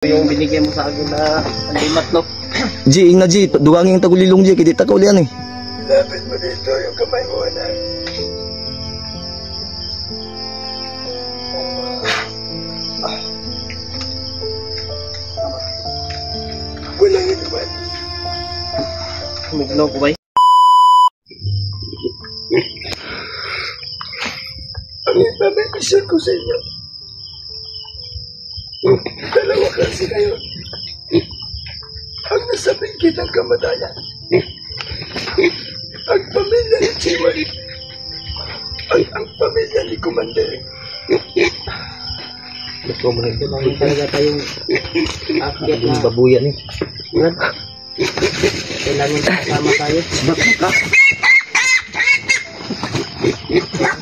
Yung binigyan mo sa akin na alimat, no? G, ing na G, duwangin tagulilong G, kaya di takaulian eh. Lapit mo dito yung kamay mo, anak. Walang inuman. Mugnaw ko ba? Ang ipapabisyon ko sa inyo. Dalawa kasi kayo. Ang nasabing kitang kamatayan. Ang pamilya ni Chiway. Ang pamilya ni Commander. Gusto mo na ito. Bakit talaga tayong akyat na Babuyan eh. Brad? Kailangan kasama tayo. Bakit ka?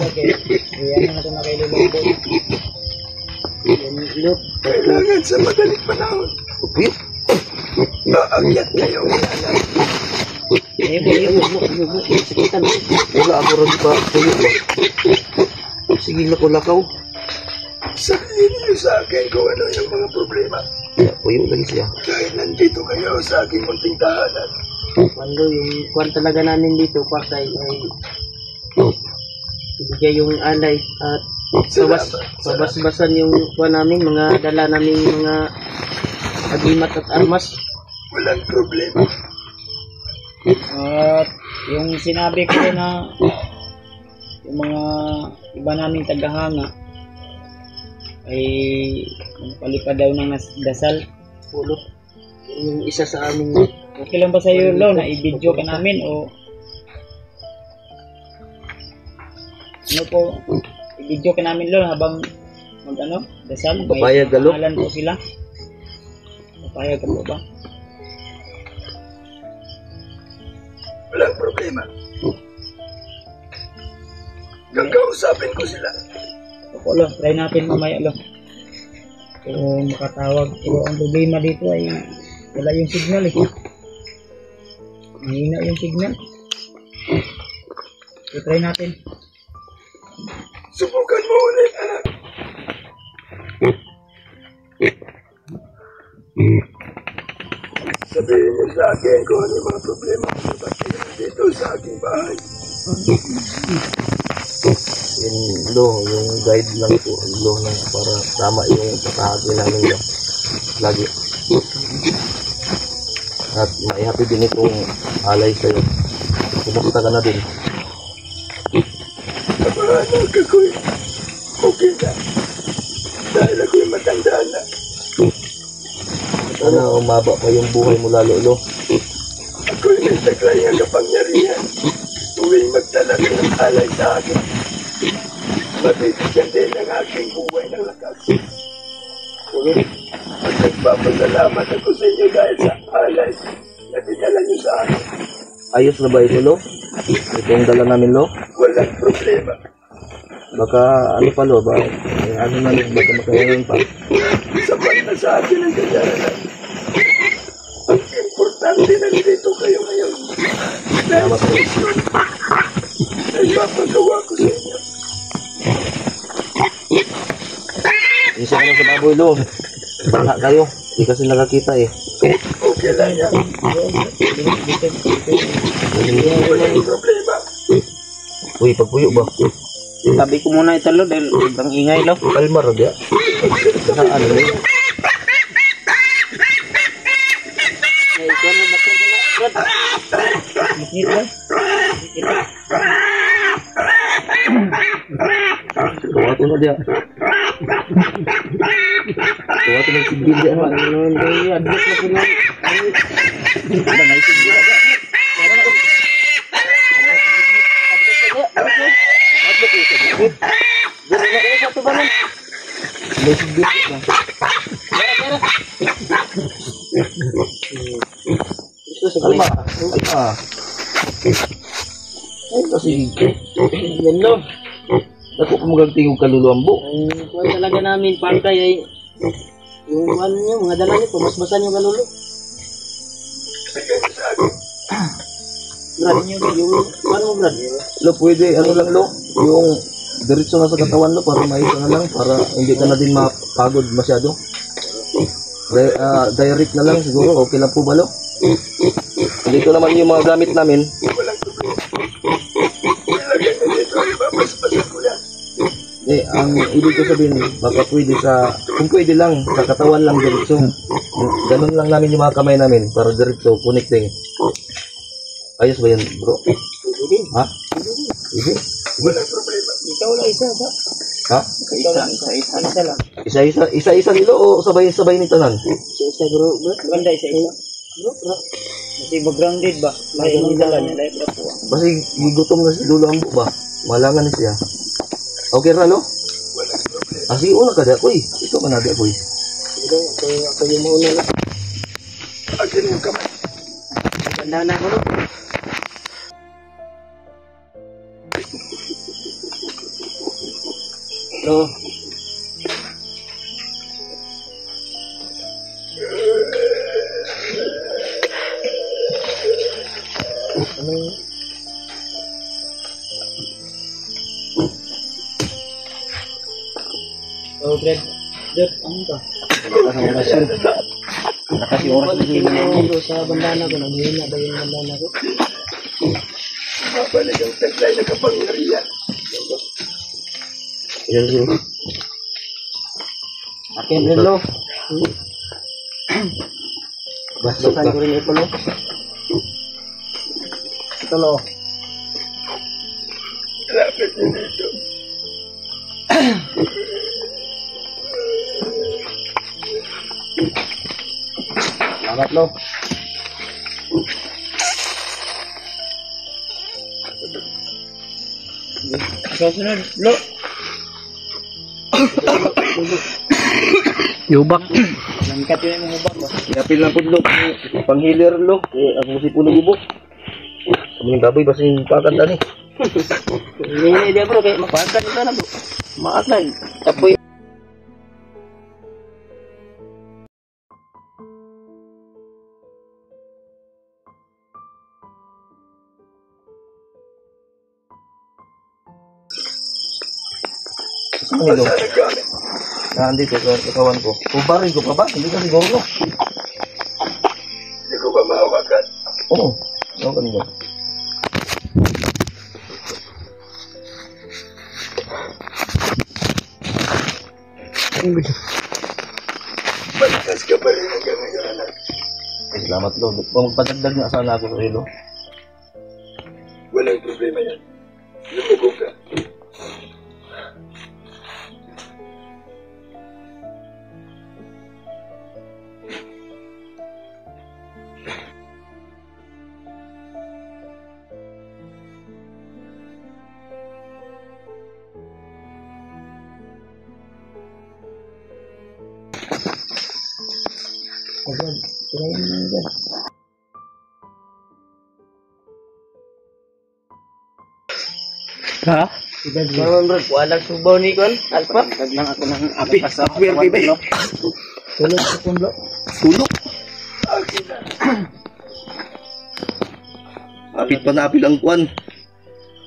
Okay. Iyan na ito na kayo lumabot. Look. Kailangan sa madaling panahon. Maakyat kayo. Ayun. Sakitan. Wala ako rin pa. Sige na ko lakaw. Sabihin niyo sa akin kung ano yung mga problema. Ya, puyo lagi siya. Dahil nandito kayo sa aking munting tahanan. Quando yung kwan talaga namin dito, Pasay, ay ibigay yung alay at babas-basan yung kwan namin, mga dala namin mga agimat at armas. Walang problema. At yung sinabi ko na yung mga iba naming tagahanga ay palipad daw ng dasal. Pulot. Yung isa sa amin. Okay lang ba sa iyo, Lo, na i-video ka namin o ano po, i-video ka namin, Lo, habang mag-ano, dasal? May Papayag ka, Lo? pangalan po sila. Papayag ka po ba? Walang problema. Kakausapin ko sila. Opo, Lo, try natin mamaya, Lo. Kung makatawag. Pero ang problema dito ay wala yung signal eh. Mahina yung signal. So, try natin. Subukan mo ulit, anak. Sabihin niyo sa akin kung ano yung mga problema ko sa pagkaya dito sa aking bahay. Yung Lo, yung guide lang po. Lo na para tama yung pagkahagi namin Lo. Lagi. At maihapi din itong alay sa'yo. Kumusta ka na din? Anak ako'y okay na. Dahil ako'y matanda na. Sana umaba pa yung buhay mo lalo Lo. Ako'y may taglay ang kapangyarihan. Tuwing magdala ng alay sa akin. Mabibigyan din ang aking buhay ng lakas. At nagpapasalamat ako sa inyo dahil sa alay na dinala niyo sa akin. Ayos na ba ito Lo? Itong dala namin Lo? Walang problema. Baka ano pa Lo ba? Ano na Lo? Baka makayaran pa? Sapat na sa akin ang kanyaranan. Ang importante nandito kayo ngayon. Dahil sa misyon na ipapagawa ko sa inyo. Isa ka na sa baboy Lo. Baka kayo. Hindi kasi nakakita eh. Okay lang yan. Walang problema. Uy, pagpuyo ba? Sabi ko muna ito, Lo, dahil sobrang ingay, Lo. Kalmar agya. Saan Lo? Ay, ikaw na ba ito na, Brad? Bakit ba? Kawato na dia. Kawato na sigil dia. Ano, hindi, admit na sila. Ada na sigil dia. Ay, kasi Yan, Lo. ako kumagang tingog kaluluambo. Ang kuwan talaga namin, Pantay, ay yung ano nyo, mga dala nyo, pumasbasan yung kalulo. Bigyan niyo sa akin. Brad, yung ano mo, Brad? Lo, pwede, ano lang Lo, yung diretso na sa katawan Lo, para maisa na lang, para hindi ka na din mapagod masyado. Direct na lang siguro. Okay lang po ba, lo? Dito naman yung mga gamit namin. Walang problema. Ilagay na dito, ibabasbasan ko yan. Ang ibig ko sabihin, baka pwede kung pwede lang, sa katawan lang diretso. Ganun lang namin yung mga kamay namin, para diretso, connecting. Ayos ba yan, bro? Ha? Sige. Walang problema. Ikaw lang isa ba? Ha? Ikaw lang isa lang. Isa-isa nilo o sabay-sabay ni tanan? Isa bro. Maganda isa-isa. Bro. Kasi grounded ba? May mga dala niya. Lahat na po. Kasi gigutom na si Dulo ang ba? Malangan na siya. Okay ra, lo? Walang problema. Sige, una ka da, koy. Ito man na da, koy. Ako yung mauna na. Akin yung kamay. Ganda na ako no. Bro. Oh, Brad. Dot, ano ka? Kasi oras na Bro, sa bandana ko, naghihina ba yung bandana ko? Mabalik ang taglay na kapangyarihan. Yan, bro. Akin rin lo. Basasan ko rin ito lo. Ito lo. Lapit mo dito. Salamat lo. Susunod. Lo. Yubak. Langkat yun yung hubak ba? Yapil lang po, lo. Pang-healer, lo. Ako si Puno Bubok. Kami ng gaboy, basta yung pakanta ni. Hindi dia bro, kayak mapakan ito na bro. Maatlan. Tapoy. Saan nilo? Saan ang gamit? Nandito sa katawan ko. Kubarin ko pa ba? Hindi ka siguro, lo. Hindi ko ba mahawakan? Oo. Ano ka nilo? Balikas ka pa rin hanggang ngayon, anak. Ay, salamat, lo. Magpadagdag na sana ako sa ilo. Walang problema yan. Lumugo ka. Ha? Naman bro, walang subaw ni Kon. Alpa. Lang ako ng Api, software, baby. Tulog sa kumblo. Tulog. Akin na. Apit pa na apil ang kuwan.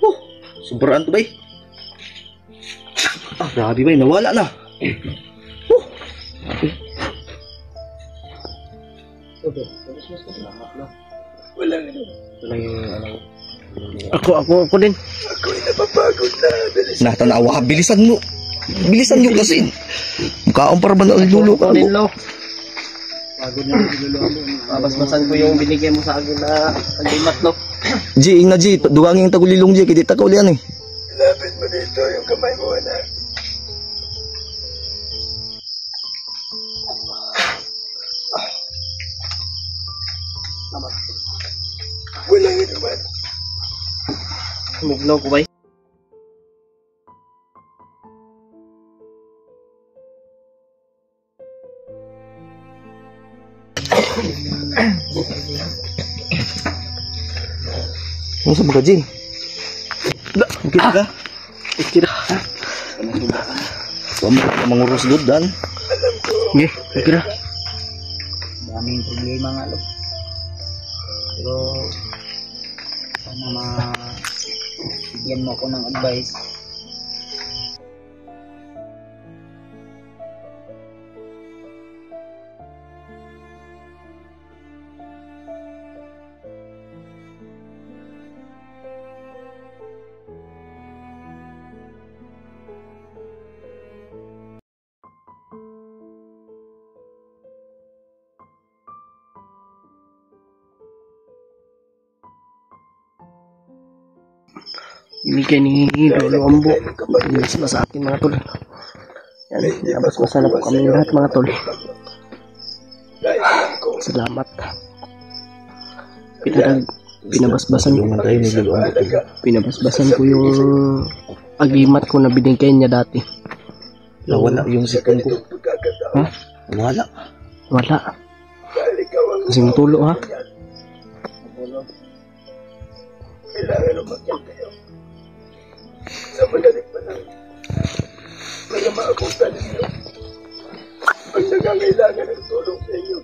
Oh, sobraan to, bay. Grabe, bay. Nawala na. Oh, Walang ano. Ako din. Ako'y napapagod na. Bilis. natanawa. Bilisan mo. Bilisan nyo kasi. Mukhaon para ba na lulo ka Ako din mo. lo. Pagod na niluluan mo. Babasbasan ko yung binigay mo sa akin na kalimat lo. G, ing na G. Duwangin yung tagulilong G. Kaya di takaulian eh. Lapit mo dito yung kamay mo, anak. Walang ito man. Mugnaw ko ba? Ano sa mga G? Kita ka? Kira. Mangurus doon, Dan. Nge, kira. Daming problema nga lo. Pero sana bigyan mo ako ng advice. Binigay ni Lolo Ambo. Inis na sa akin mga tol. Yan, nabas-basa na po kami lahat mga tol. Salamat. Pinabasbasan ko. Pinabasbasan ko yung agimat ko na binigay niya dati. Nawala yung sikon ko. Ha? Wala. Wala. Kasi matulo ha. Kailangan umakyat kayo. Sa madaling panahon. Kaya maabutan ninyo. Pag nangangailangan ng tulong sa inyo.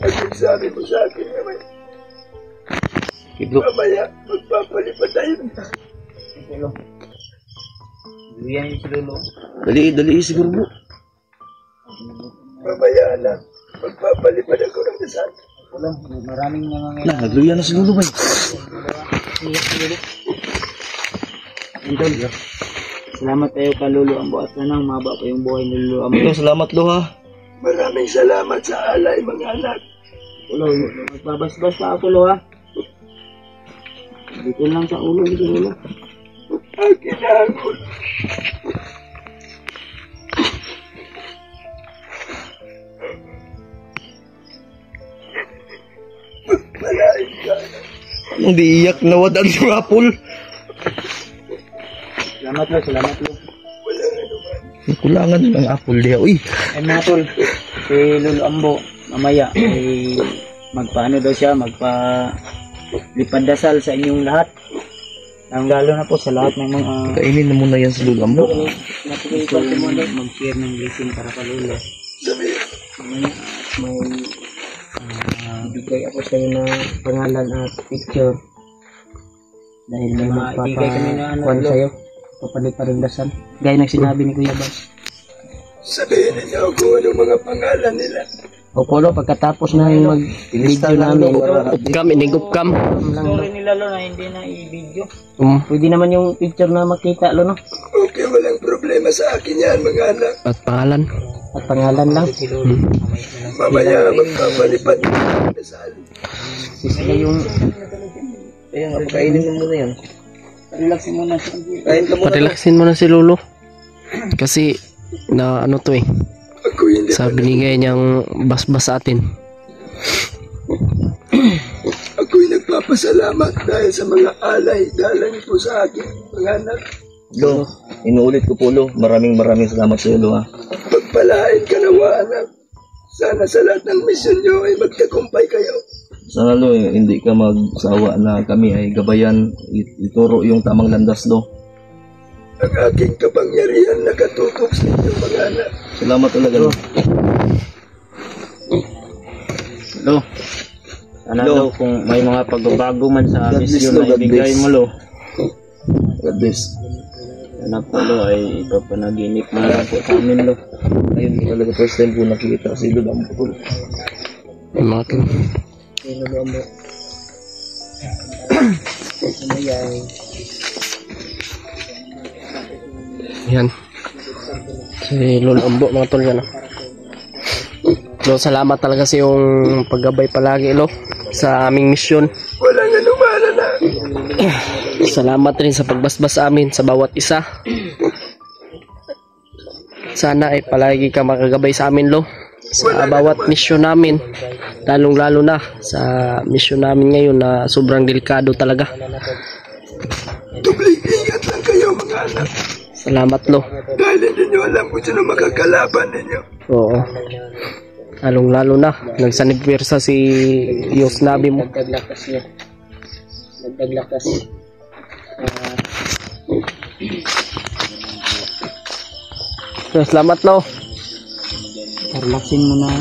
At nagsabi mo sa akin naman. Mamaya, magpapalipad tayo. Yan yung si Lolo. Dali siguro mo. Mamaya lang. Magpapalipad ako ng dasal. Wala, maraming nangangailangan. Nagluya na siguro ba? Salamat tayo ka Lolo Ambo at sanang maba pa yung buhay ni Lolo Ambo. Salamat lo ha. Maraming salamat sa alay, mga anak. Lolo, magbabasbas pa ako Lolo ha. Dito lang sa ulo dito Lolo. Akin na ako. Magpalain ka. Anong diiyak na wadang yung apple? Salamat Lolo. Walang anuman. Kulangan ng apple diya. Uy, Ay mga tol, si Lolo Ambo, mamaya, ay magpaano daw siya, magpalipad dasal sa inyong lahat. Ang lalo na po sa lahat ng mga kainin na muna yan sa lulam mo. mag-share ng blessing para pa Lolo. May bigay ako sa iyo na pangalan at picture. Dahil may Bigay kami na ano, magpapakuan sa iyo. Papalit pa rin dasal. Gaya ng sinabi ni Kuya Bas. Sabihin ninyo kung anong mga pangalan nila. Opo lo, pagkatapos na yung mag-video namin. Upcam, inigupcam. Story nila Lolo na hindi na i-video. Pwede naman yung picture na makita lo no. Okay, walang problema sa akin yan, mga anak. At pangalan. At pangalan lang. Mamaya magpapalipad ng dasal. Sila yung Ayan, pakainin mo muna yan. Relaxin muna siya. Kain ka muna. parelaxin mo na si Lolo. Kasi na ano to eh. Ako hindi Sa binigay niyang basbas sa atin. Ako'y nagpapasalamat dahil sa mga alay dala niyo po sa akin, mga anak. Lo, inuulit ko po lo. Maraming salamat sa iyo lo ha. Pagpalain ka nawa, anak. Sana sa lahat ng misyon niyo ay magtagumpay kayo. Sana lo, hindi ka magsawa na kami ay gabayan, ituro yung tamang landas lo. Ang aking kapangyarihan nakatutok sa inyo, mga anak. Salamat talaga lo. Lo, sana Lo. Lo, kung may mga pagbabago man sa God bless, mission Lo, na God ibigay bless. mo Lo. God bless. Sana po Lo ay ipapanaginip mo lang po sa amin Lo. Ayun talaga first time ko nakikita si Lolo Ambo. Mga to. Yan. Si Lolo Ambo mga tol yan. Lo, salamat talaga sa yung paggabay palagi lo sa aming misyon. Walang anuman, anak. Salamat rin sa pagbasbas sa amin sa bawat isa. Sana ay palagi ka makagabay sa amin lo sa bawat misyon namin, lalong lalo na sa misyon namin ngayon na sobrang delikado talaga. Dubling ingat lang kayo, mga anak. Salamat lo. Dahil hindi nyo alam kung sino makakalaban ninyo. Oo. Lalong lalo na nagsanibwersa si Diyos Nabi mo. Nagdaglakas niya. Nagdaglakas. Salamat lo. Relaxin mo na.